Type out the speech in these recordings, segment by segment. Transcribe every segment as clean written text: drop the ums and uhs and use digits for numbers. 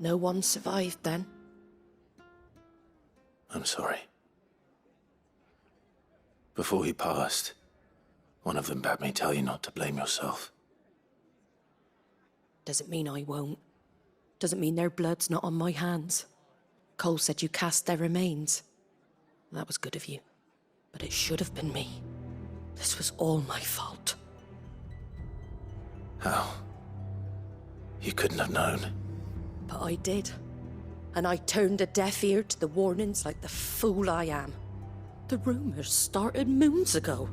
No one survived then. I'm sorry. Before he passed, one of them bade me tell you not to blame yourself. Doesn't mean I won't. Doesn't mean their blood's not on my hands. Cole said you cast their remains. That was good of you. But it should have been me. This was all my fault. How? You couldn't have known. But I did. And I turned a deaf ear to the warnings like the fool I am. The rumours started moons ago.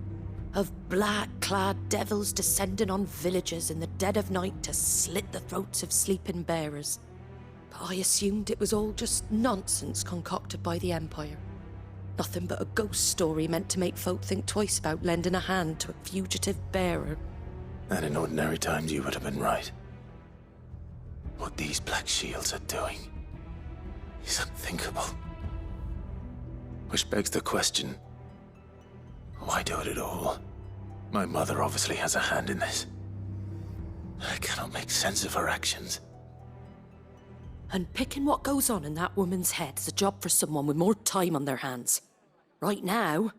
Of black-clad devils descending on villages in the dead of night to slit the throats of sleeping bearers. But I assumed it was all just nonsense concocted by the Empire. Nothing but a ghost story meant to make folk think twice about lending a hand to a fugitive bearer. And in ordinary times you would have been right. What these Black Shields are doing is unthinkable. Which begs the question, why do it at all? My mother obviously has a hand in this. I cannot make sense of her actions. And picking what goes on in that woman's head is a job for someone with more time on their hands. Right now,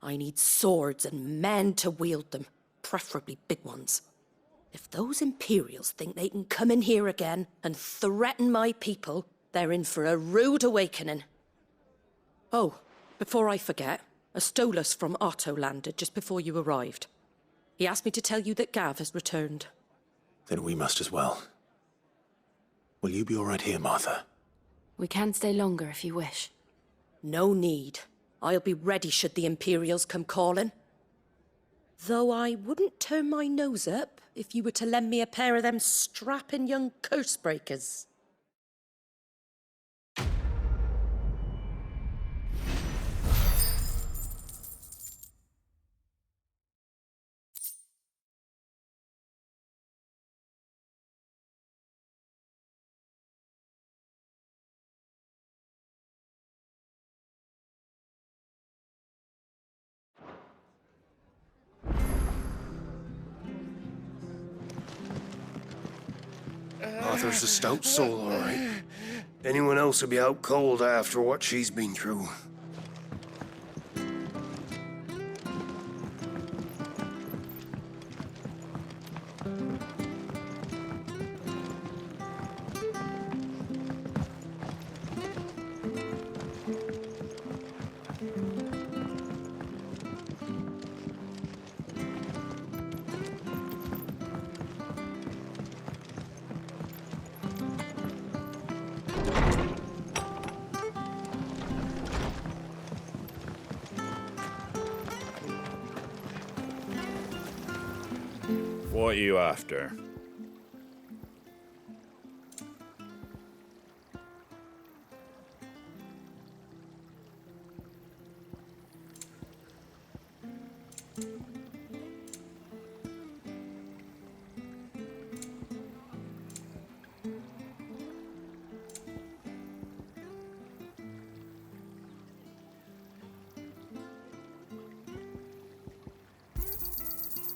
I need swords and men to wield them, preferably big ones. If those Imperials think they can come in here again and threaten my people, they're in for a rude awakening. Oh, before I forget, a Stolas from Otto landed just before you arrived. He asked me to tell you that Gav has returned. Then we must as well. Will you be all right here, Martha? We can stay longer if you wish. No need. I'll be ready should the Imperials come calling. Though I wouldn't turn my nose up if you were to lend me a pair of them strapping young curse-breakers. Arthur's a stout soul, all right. Anyone else would be out cold after what she's been through. What are you after?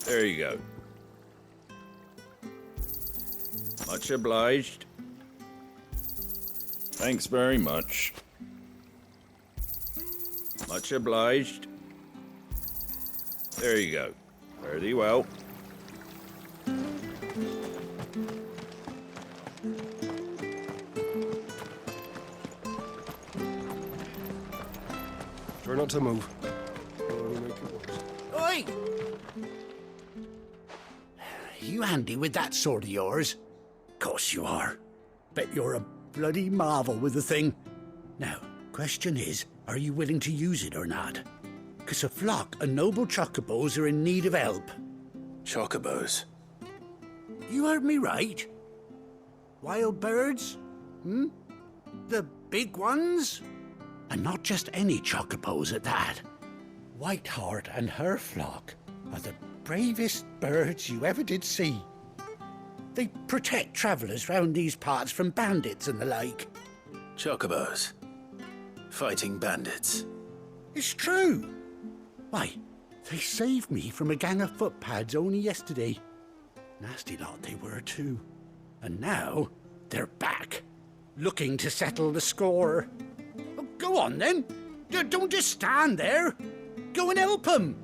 There you go. Much obliged. Thanks very much. Much obliged. There you go. Fare thee well. Try not to move. Oi! You handy with that sword of yours? Course you are. Bet you're a bloody marvel with the thing. Now, question is, are you willing to use it or not? 'Cause a flock of noble chocobos are in need of help. Chocobos? You heard me right. Wild birds? The big ones? And not just any chocobos at that. Whiteheart and her flock are the bravest birds you ever did see. They protect travellers round these parts from bandits and the like. Chocobos? Fighting bandits? It's true. Why, they saved me from a gang of footpads only yesterday. Nasty lot they were too. And now, they're back. looking to settle the score. Oh, go on then. Don't just stand there. Go and help him.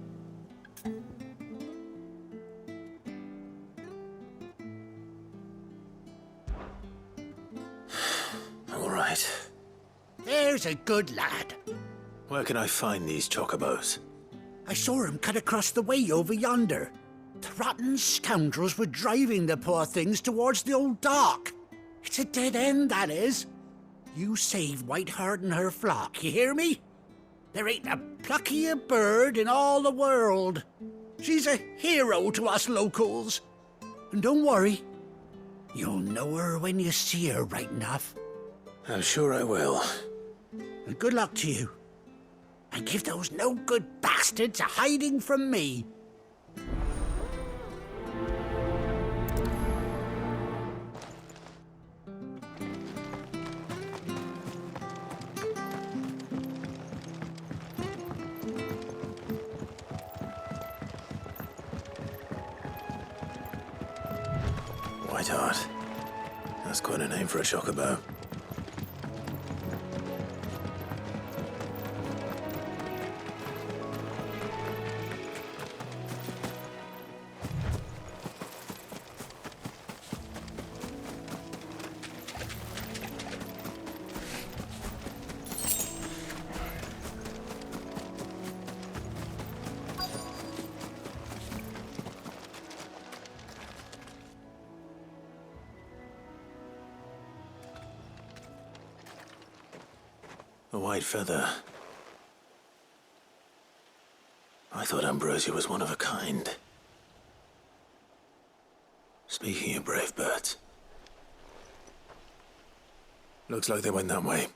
All right. There's a good lad. Where can I find these chocobos? I saw him cut across the way over yonder. The rotten scoundrels were driving the poor things towards the old dock. It's a dead end, that is. You save Whiteheart and her flock, you hear me? There ain't a pluckier bird in all the world. She's a hero to us locals. And don't worry, you'll know her when you see her right enough. I'm sure I will. And good luck to you. And give those no-good bastards a hiding from me. Whiteheart. That's quite a name for a chocobo. A white feather. I thought Ambrosia was one of a kind. Speaking of brave birds. Looks like they went that way.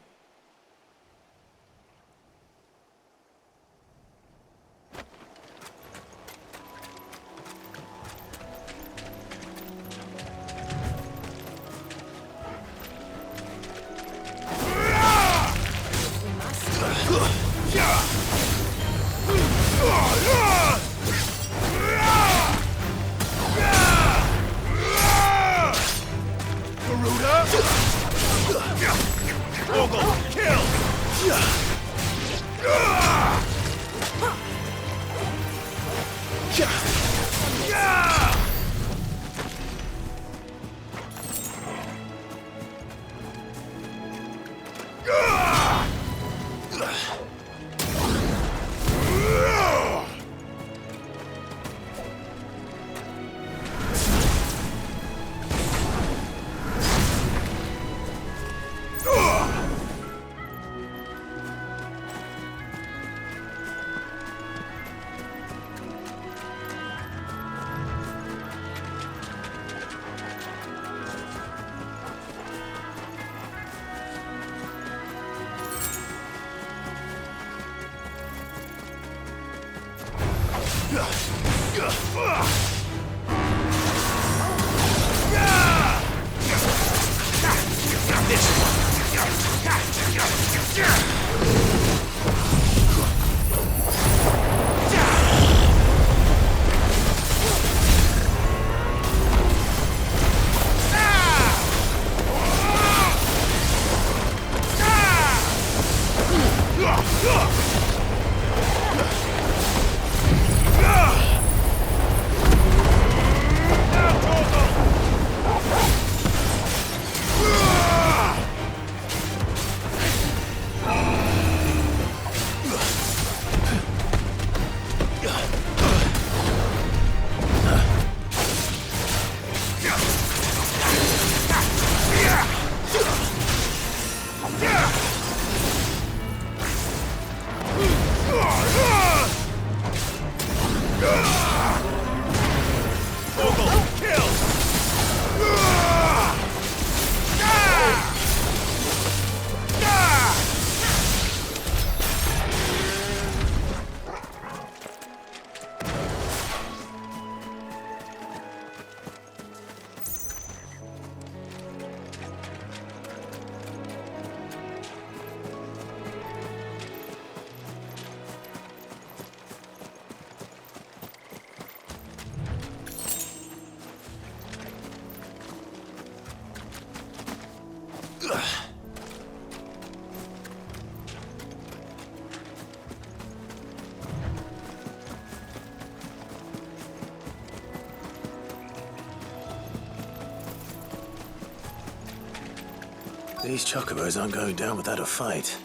These chocobos aren't going down without a fight.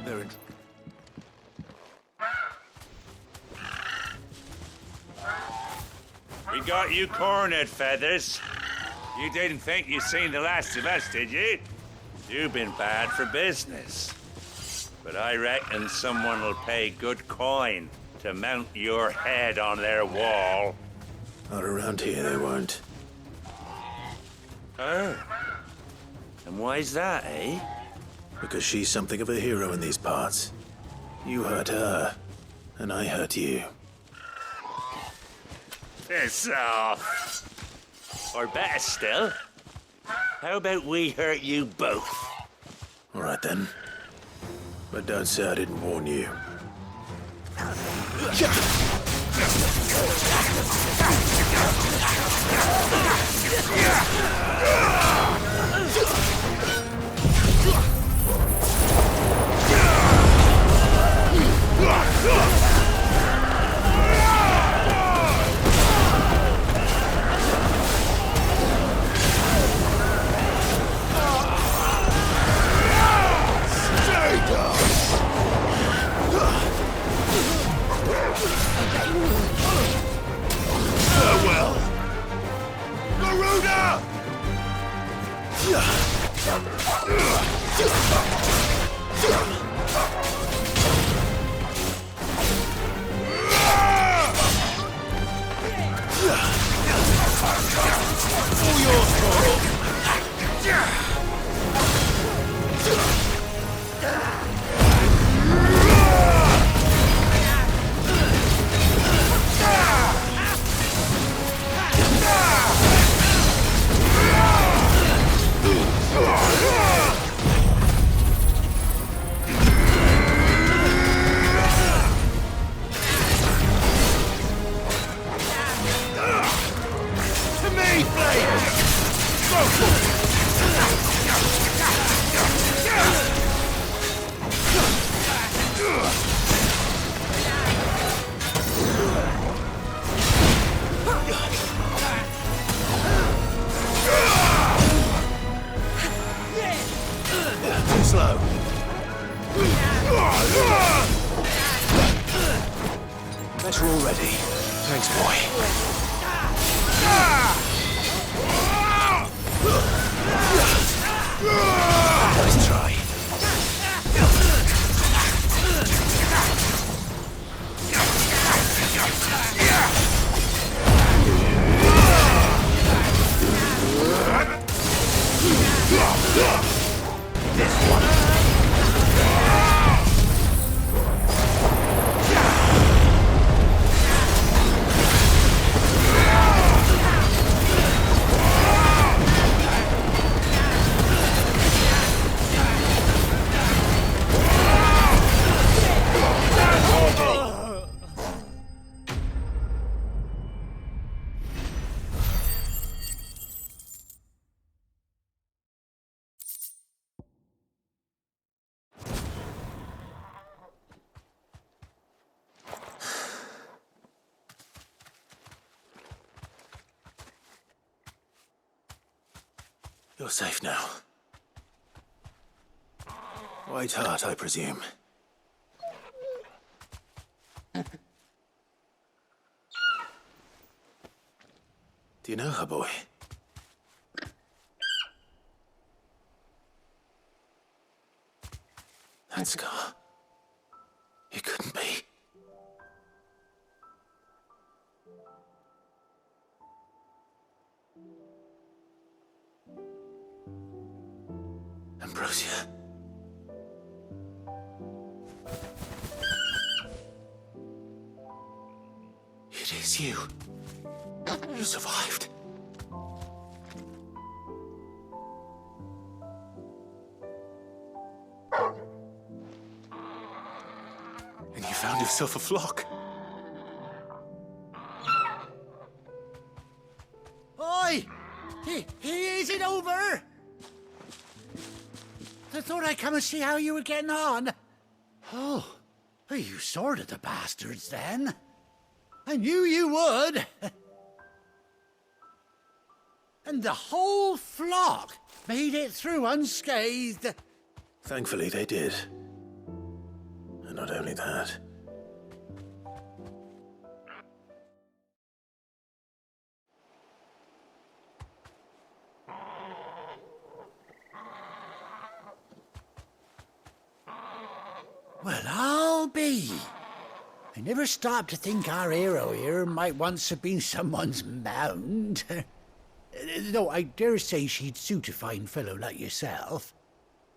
They're in... We got you cornered, Feathers. You didn't think you'd seen the last of us, did you? You've been bad for business. But I reckon someone will pay good coin to mount your head on their wall. Not around here, they won't. Oh. And why's that, eh? Because she's something of a hero in these parts. You hurt her, and I hurt you. Piss off. Or better still, how about we hurt you both? All right then. But don't say I didn't warn you. Farewell! Garuda! All yours, to me, Blade! Too slow. Bet we're all ready. Thanks, boy. Nice try. This one. You're safe now. White Heart, I presume. Do you know her, boy? That scar. It couldn't be. Ambrosia. It is you. You survived. And you found yourself a flock. Oi! He is it over? I thought I'd come and see how you were getting on. Oh, you sorted the bastards then. I knew you would. And the whole flock made it through unscathed. Thankfully, they did. And not only that. Well, I'll be. I never stopped to think our hero here might once have been someone's mount. Though I dare say she'd suit a fine fellow like yourself.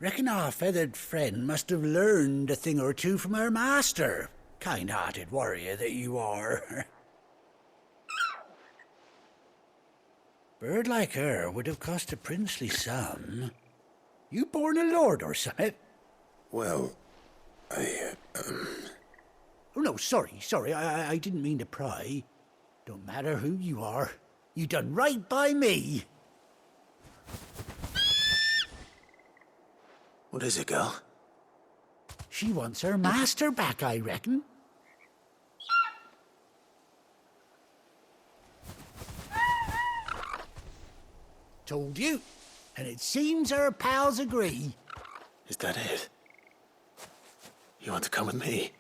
Reckon our feathered friend must have learned a thing or two from her master. Kind-hearted warrior that you are. Bird like her would have cost a princely sum. You born a lord or something? Well, Oh, no, sorry. I didn't mean to pry. Don't matter who you are. You done right by me. What is it, girl? She wants her master back, I reckon. Told you. And it seems her pals agree. Is that it? You want to come with me?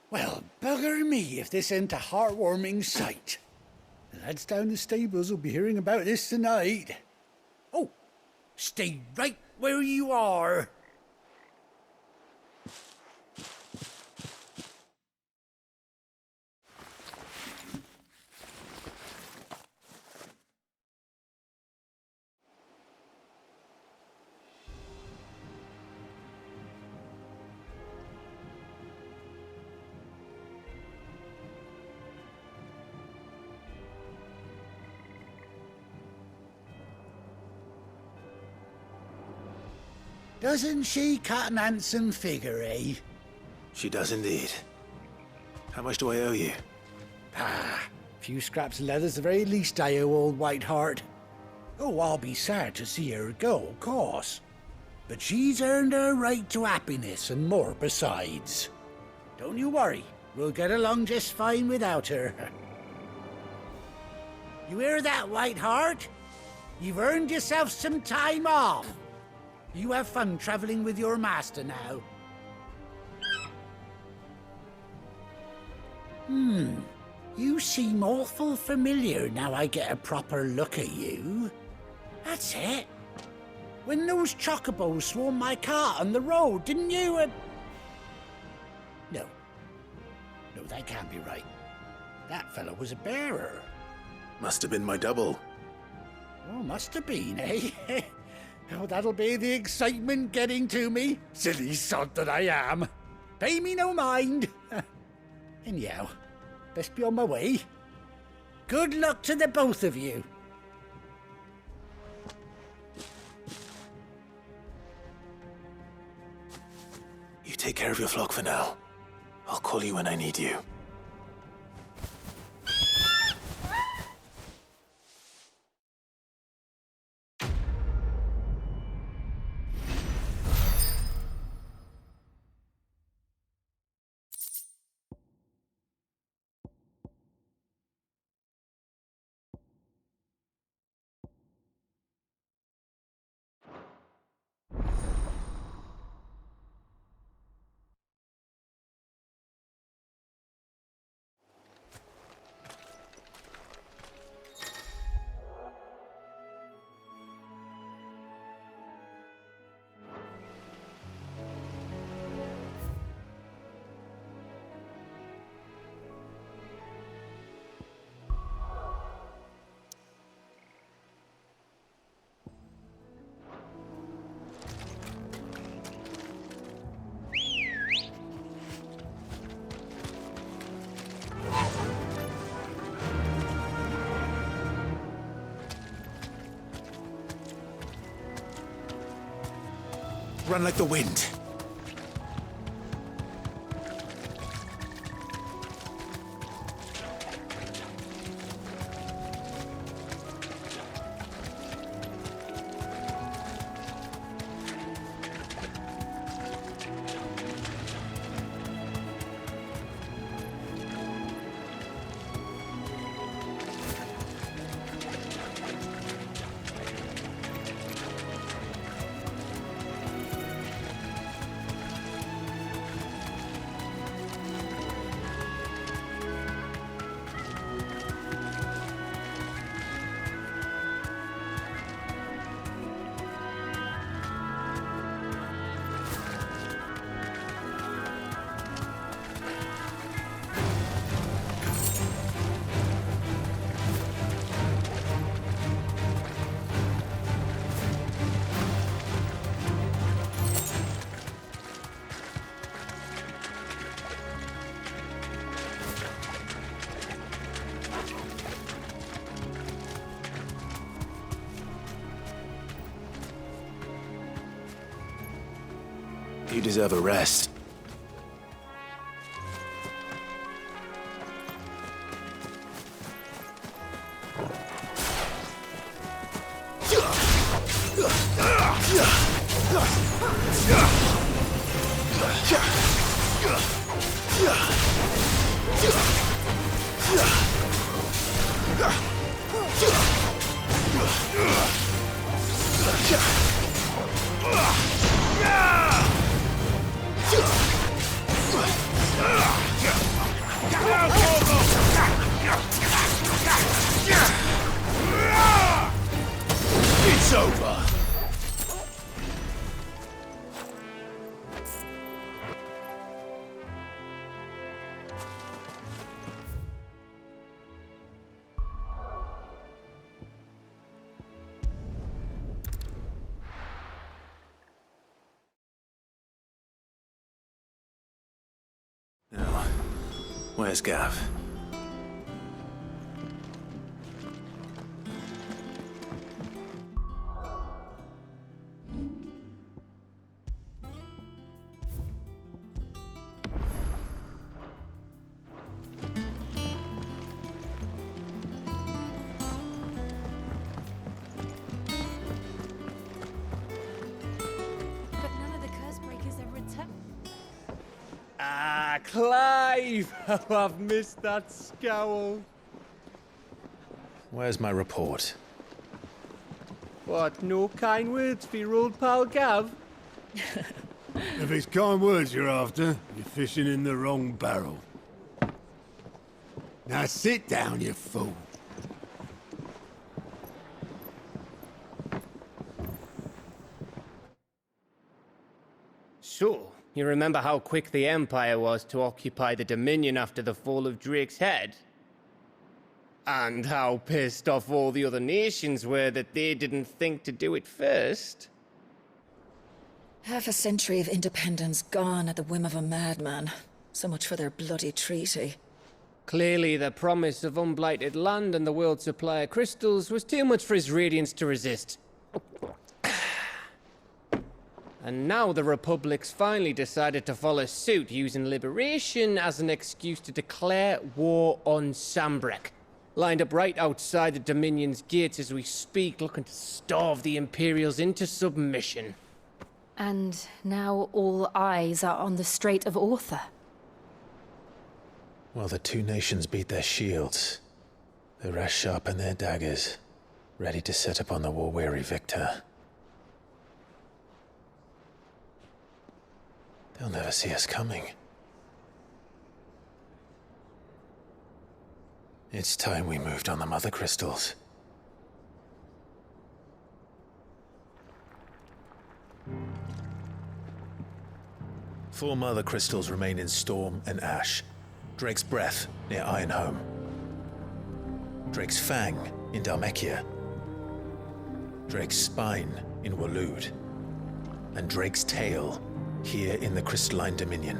Well, bugger me if this ain't a heartwarming sight. The lads down the stables will be hearing about this tonight. Oh, stay right where you are. Doesn't she cut an handsome figure, eh? She does indeed. How much do I owe you? A few scraps of leather's the very least I owe old Whiteheart. Oh, I'll be sad to see her go, of course. But she's earned her right to happiness and more besides. Don't you worry, we'll get along just fine without her. You hear that, Whiteheart? You've earned yourself some time off. You have fun traveling with your master now. You seem awful familiar now I get a proper look at you. That's it. When those chocobos swarmed my cart on the road, didn't you? No, that can't be right. That fellow was a bearer. Must have been my double. Oh, must have been, eh? Oh, that'll be the excitement getting to me. Silly sod that I am. Pay me no mind. Anyhow, best be on my way. Good luck to the both of you. You take care of your flock for now. I'll call you when I need you. Run like the wind. You deserve a rest. It's over. Now, where's Gav? But none of the curse breakers ever returned. Ah, Clive! Oh, I've missed that scowl. Where's my report? What, no kind words for your old pal Gav? If it's kind words you're after, you're fishing in the wrong barrel. Now sit down, you fool. So, you remember how quick the Empire was to occupy the Dominion after the fall of Drake's head? And how pissed off all the other nations were that they didn't think to do it first? Half a century of independence gone at the whim of a madman. So much for their bloody treaty. Clearly, the promise of unblighted land and the world's supply of crystals was too much for his radiance to resist. And now the Republic's finally decided to follow suit, using liberation as an excuse to declare war on Sambrek. Lined up right outside the Dominion's gates as we speak, looking to starve the Imperials into submission. And now all eyes are on the Strait of Author. While the two nations beat their shields, the rest sharpen their daggers, ready to set upon the war-weary victor. They'll never see us coming. It's time we moved on the Mother Crystals. Four Mother Crystals remain in Storm and Ash. Drake's Breath near Ironhome. Drake's Fang in Dhalmekia. Drake's Spine in Waloed. And Drake's Tail here in the Crystalline Dominion.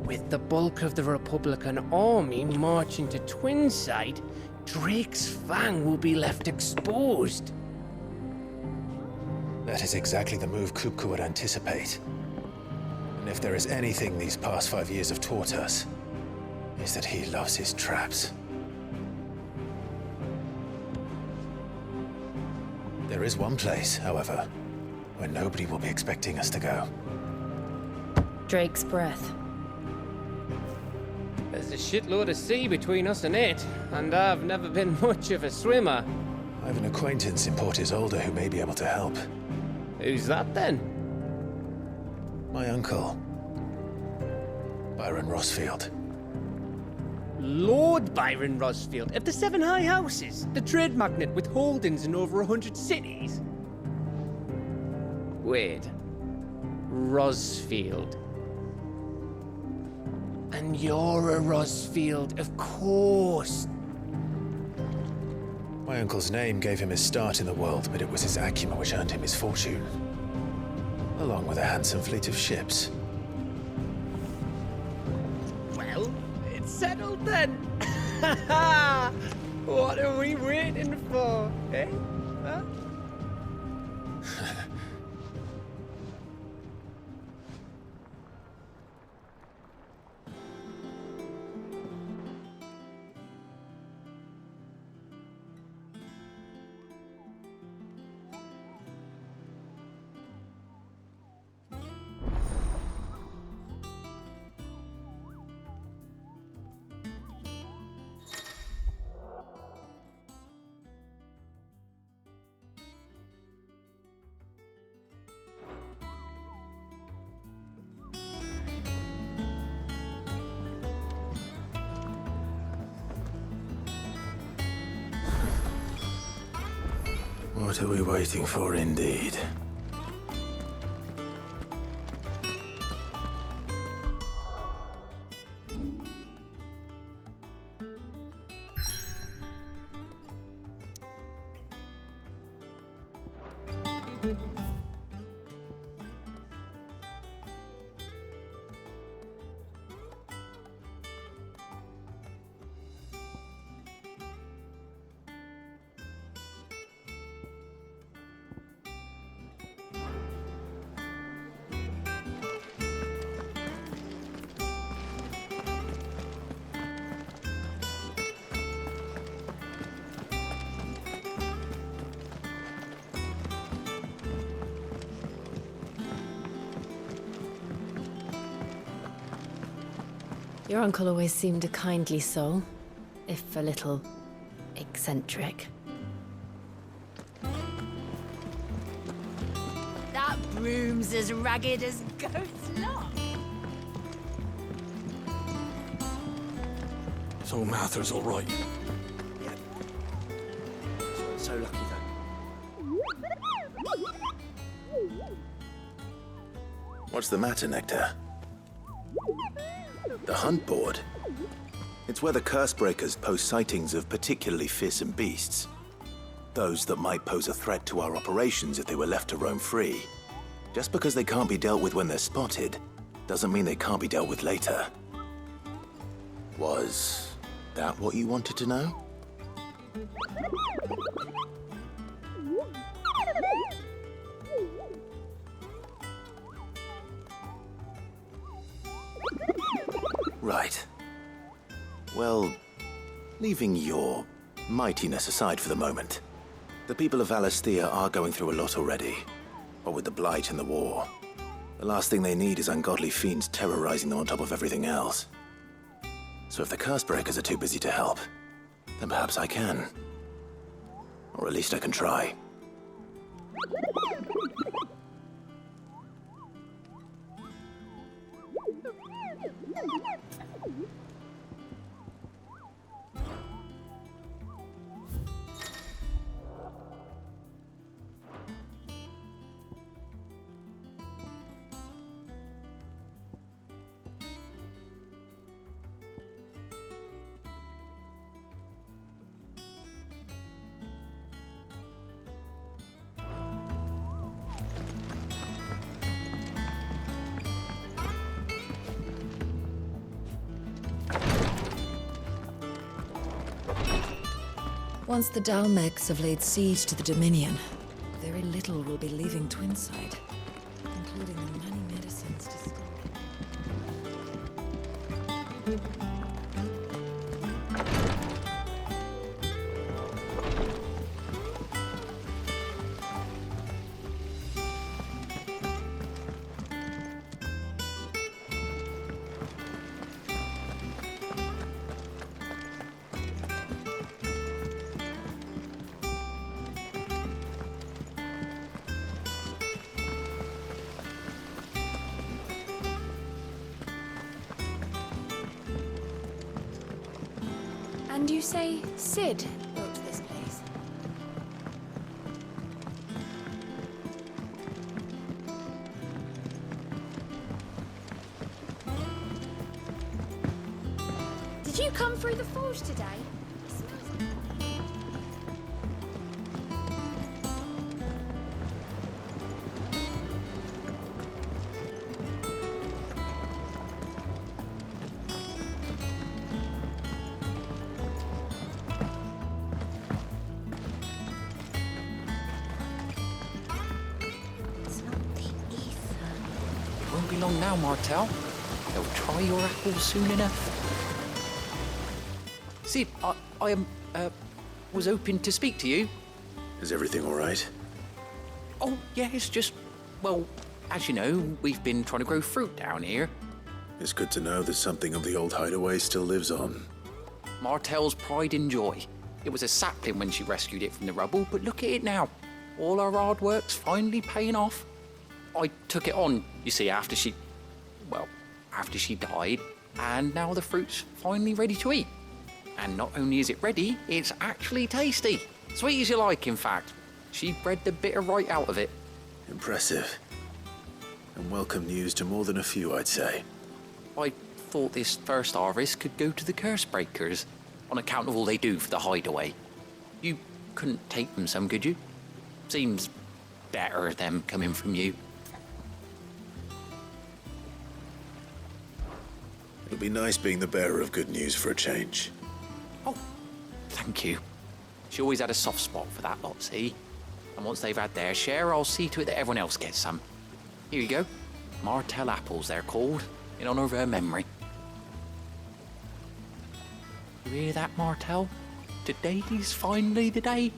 With the bulk of the Republican army marching to Twinside, Drake's Fang will be left exposed. That is exactly the move Kupka would anticipate. And if there is anything these past 5 years have taught us, is that he loves his traps. There is one place, however, where nobody will be expecting us to go. Drake's Breath. There's a shitload of sea between us and it, and I've never been much of a swimmer. I have an acquaintance in Port Isolde who may be able to help. Who's that then? My uncle, Byron Rosfield. Lord Byron Rosfield of the Seven High Houses, the trade magnate with holdings in over 100 cities. Wait, Rosfield. And you're a Rosfield, of course. My uncle's name gave him his start in the world, but it was his acumen which earned him his fortune. Along with a handsome fleet of ships. Well, it's settled then. What are we waiting for, eh? Huh? What are we waiting for, indeed? Your uncle always seemed a kindly soul, if a little eccentric. That broom's as ragged as goat's luck. So Mather's all right. So lucky though. What's the matter, Nectar? The hunt board. It's where the Cursebreakers post sightings of particularly fearsome beasts. Those that might pose a threat to our operations if they were left to roam free. Just because they can't be dealt with when they're spotted, doesn't mean they can't be dealt with later. Was that what you wanted to know? Right. Well, leaving your mightiness aside for the moment, the people of Valisthea are going through a lot already. What with the Blight and the war, the last thing they need is ungodly fiends terrorizing them on top of everything else. So if the Cursebreakers are too busy to help, then perhaps I can. Or at least I can try. Once the Dalmecs have laid siege to the Dominion, very little will be leaving Twinside, including the many medicines to store. And you say Sid built this place? Did you come through the forge today? Won't be long now, Martel. They'll try your apples soon enough. Sid, I was hoping to speak to you. Is everything all right? Oh, yeah, it's just, well, as you know, we've been trying to grow fruit down here. It's good to know that something of the old hideaway still lives on. Martel's pride and joy. It was a sapling when she rescued it from the rubble, but look at it now. All our hard work's finally paying off. I took it on, you see, after she died, and now the fruit's finally ready to eat. And not only is it ready, it's actually tasty. Sweet as you like, in fact. She bred the bitter right out of it. Impressive. And welcome news to more than a few, I'd say. I thought this first harvest could go to the curse breakers, on account of all they do for the hideaway. You couldn't take them some, could you? Seems better them coming from you. It'll be nice being the bearer of good news for a change. Oh, thank you. She always had a soft spot for that lot, see? And once they've had their share, I'll see to it that everyone else gets some. Here you go. Martell apples, they're called, in honor of her memory. You hear that, Martell? Today's finally the day.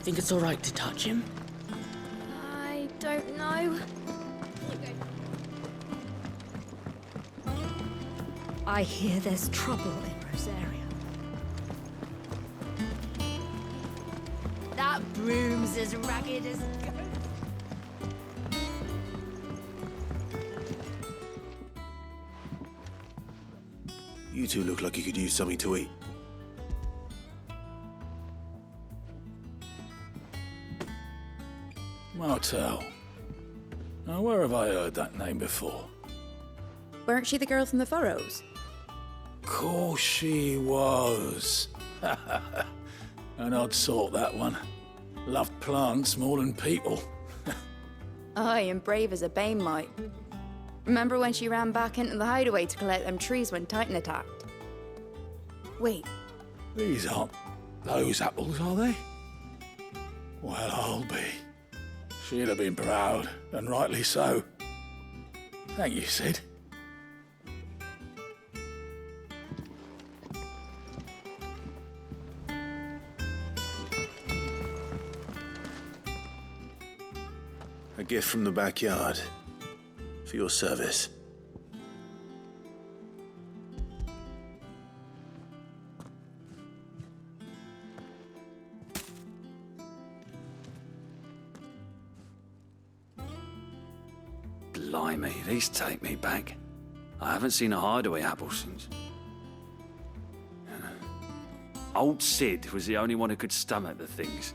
Think it's all right to touch him? I don't know. I hear there's trouble in Rosaria. That broom's as ragged as a goat. You two look like you could use something to eat. Martell. Now, where have I heard that name before? Weren't she the girl from the Furrows? Course she was. An odd sort, that one. Loved plants more than people. Aye, and brave as a bane might. Remember when she ran back into the hideaway to collect them trees when Titan attacked? Wait, These aren't those apples, are they? Well, I'll be. She'd have been proud, and rightly so. Thank you, Sid. A gift from the backyard. For your service. Blimey, these take me back. I haven't seen a hideaway apple since. Old Sid was the only one who could stomach the things.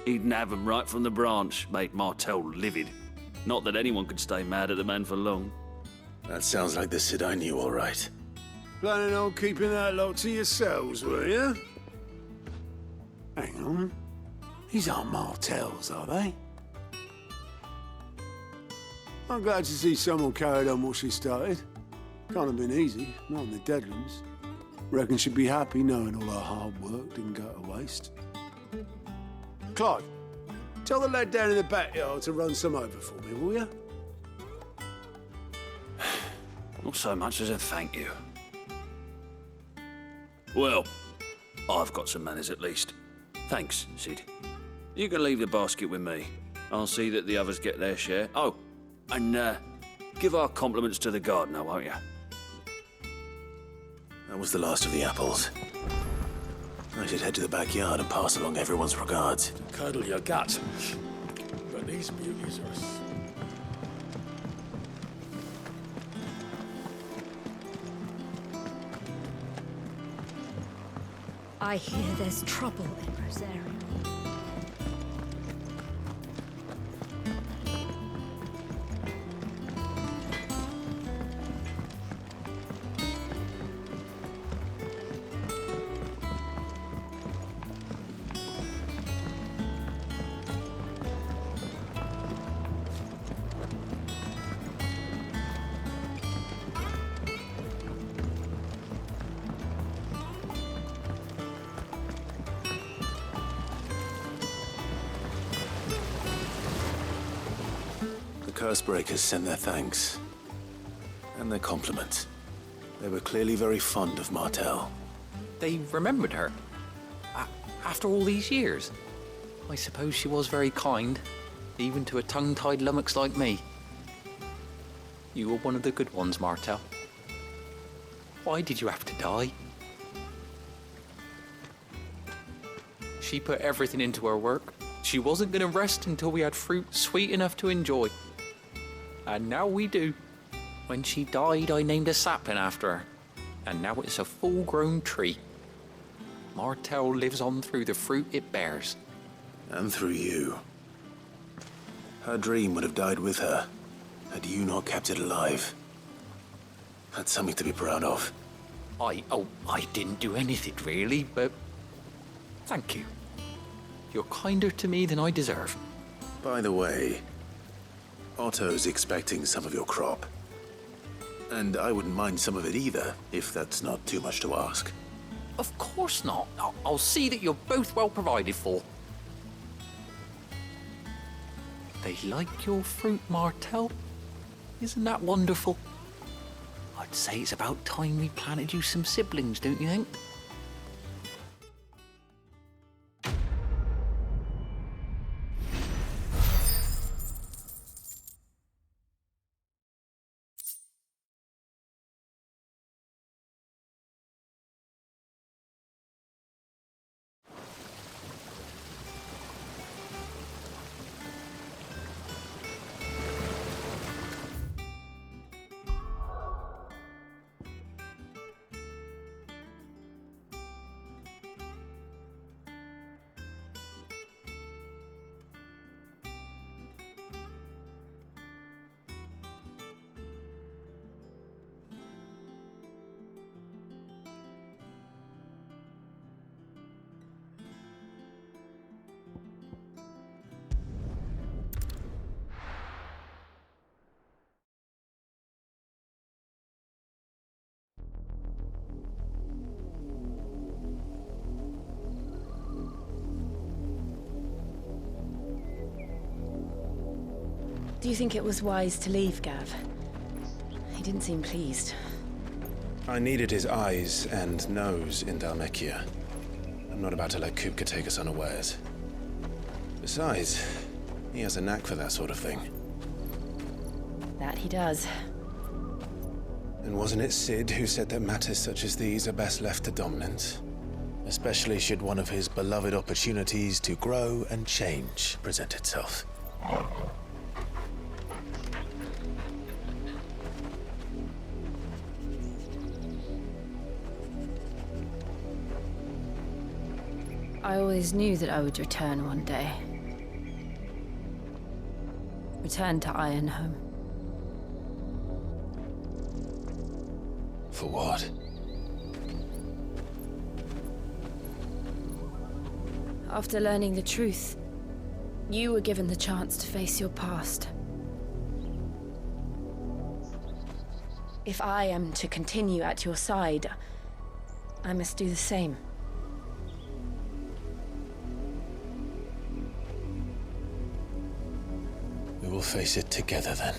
He'd nab 'em right from the branch, made Martell livid. Not that anyone could stay mad at the man for long. That sounds like the Sid I knew, all right. Planning on keeping that lot to yourselves, were you? Hang on. These aren't Martells, are they? I'm glad to see someone carried on what she started. Can't have been easy, not in the Deadlands. Reckon she'd be happy knowing all her hard work didn't go to waste. Clive, tell the lad down in the backyard to run some over for me, will you? Not so much as a thank you. Well, I've got some manners at least. Thanks, Sid. You can leave the basket with me. I'll see that the others get their share. Oh, and give our compliments to the gardener, won't you? That was the last of the apples. I should head to the backyard and pass along everyone's regards. To curdle your gut. But these beauties are... I hear there's trouble in Rosaria. Cursebreakers sent their thanks. And their compliments. They were clearly very fond of Martel. They remembered her. After all these years. I suppose she was very kind, even to a tongue-tied lummox like me. You were one of the good ones, Martel. Why did you have to die? She put everything into her work. She wasn't going to rest until we had fruit sweet enough to enjoy. And now we do. When she died, I named a sapling after her. And now it's a full-grown tree. Martel lives on through the fruit it bears. And through you. Her dream would have died with her, had you not kept it alive. That's something to be proud of. I didn't do anything really, but thank you. You're kinder to me than I deserve. By the way, Otto's expecting some of your crop. And I wouldn't mind some of it either, if that's not too much to ask. Of course not. I'll see that you're both well provided for. They like your fruit, Martel. Isn't that wonderful? I'd say it's about time we planted you some siblings, don't you think? Do you think it was wise to leave, Gav? He didn't seem pleased. I needed his eyes and nose in Dhalmekia. I'm not about to let Kupka take us unawares. Besides, he has a knack for that sort of thing. That he does. And wasn't it Sid who said that matters such as these are best left to dominance? Especially should one of his beloved opportunities to grow and change present itself. I always knew that I would return one day. Return to Ironhome. For what? After learning the truth, you were given the chance to face your past. If I am to continue at your side, I must do the same. We will face it together then.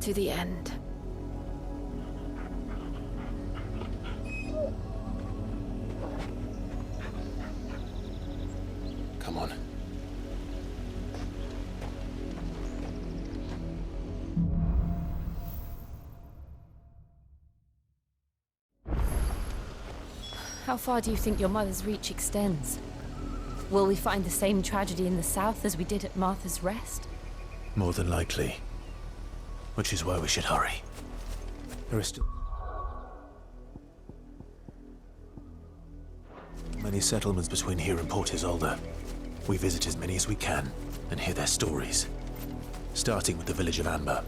To the end. Come on. How far do you think your mother's reach extends? Will we find the same tragedy in the south as we did at Martha's Rest? More than likely. Which is why we should hurry. There are still many settlements between here and Port Isolde. We visit as many as we can and hear their stories. Starting with the village of Amber.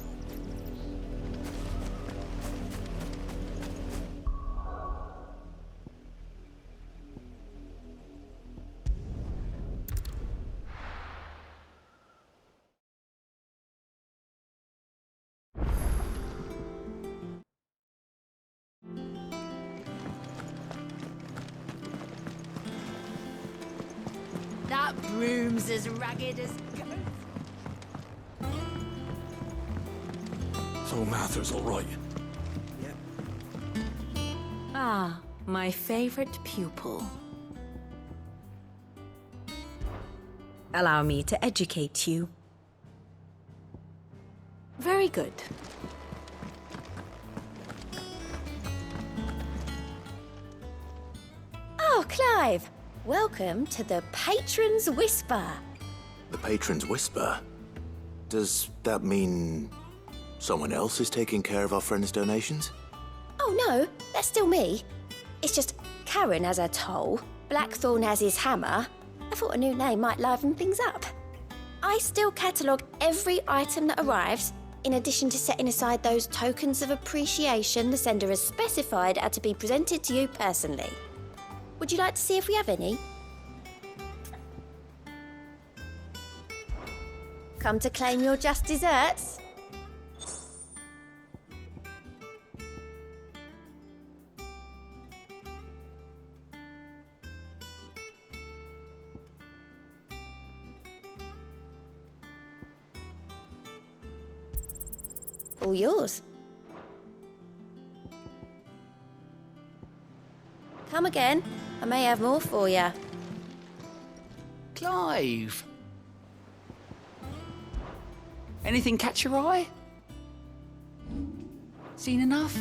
That broom's as ragged as goats. So Martha's all right. Ah, my favorite pupil. Allow me to educate you. Very good. Oh, Clive! Welcome to the Patron's Whisper. The Patron's Whisper? Does that mean someone else is taking care of our friends' donations? Oh no, that's still me. It's just Karen has her toll, Blackthorn has his hammer. I thought a new name might liven things up. I still catalogue every item that arrives, in addition to setting aside those tokens of appreciation the sender has specified are to be presented to you personally. Would you like to see if we have any? Come to claim your just desserts? All yours. Come again. I may have more for you. Clive! Anything catch your eye? Seen enough?